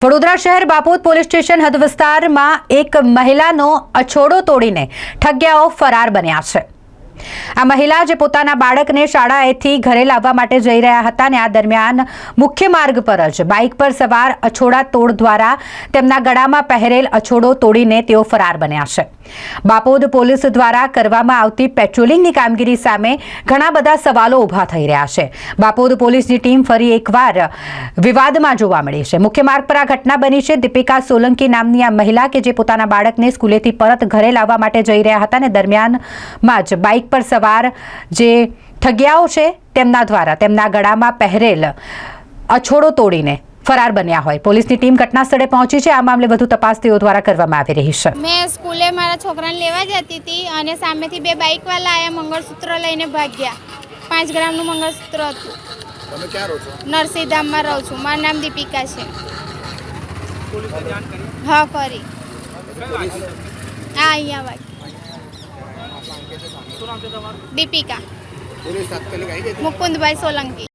વડોદરા શહેર Bapod police station હદ વિસ્તારમાં એક મહિલાનો અછોડો તોડીને ઠગ્યાઓ ફરાર બન્યા છે। આ મહિલા જે પોતાના બાળકને શાળાએથી ઘરે લાવવા માટે જઈ રહ્યા હતા ને આ દરમિયાન મુખ્ય માર્ગ પર જ બાઇક પર સવાર અછોડા તોડ દ્વારા તેમના ગળામાં પહેરેલ અછોડો તોડીને તેઓ ફરાર બન્યા છે। બાપોદ પોલીસ દ્વારા કરવામાં આવતી પેટ્રોલિંગની કામગીરી સામે ઘણા બધા સવાલો ઊભા થઈ રહ્યા છે। બાપોદ પોલીસની ટીમ ફરી એકવાર વિવાદમાં જોવા મળી છે। મુખ્ય માર્ગ પર આ ઘટના બની છે। દીપિકા સોલંકી નામની આ મહિલા કે જે પોતાના બાળકને સ્કૂલેથી પરત ઘરે લાવવા માટે જઈ રહ્યા હતા ને દરમિયાનમાં જ બાઇક પર સવાર જે ઠગ્યાઓ છે તેમના દ્વારા તેમના ગળામાં પહેરેલ અછોડો તોડીને ફરાર બન્યા હોય। પોલીસની ટીમ ઘટના સ્થળે પહોંચી છે। આ મામલે વધુ તપાસ તેઓ દ્વારા કરવામાં આવી રહી છે। મેં સ્કૂલે મારા છોકરાને લેવા જતી હતી અને સામેથી બે બાઇકવાળા આયા, મંગળસૂત્ર લઈને ભાગ્યા। 5 ગ્રામનું મંગળસૂત્ર હતું। તમે ક્યાં રહો છો? નરસિંહધામમાં રહું છું। મારું નામ દીપિકા છે। હા કરી અહીંયા વાત દીપિકા પોલીસ તાત્કાલિક આવી ગઈ? મુકુંદભાઈ સોલંકી।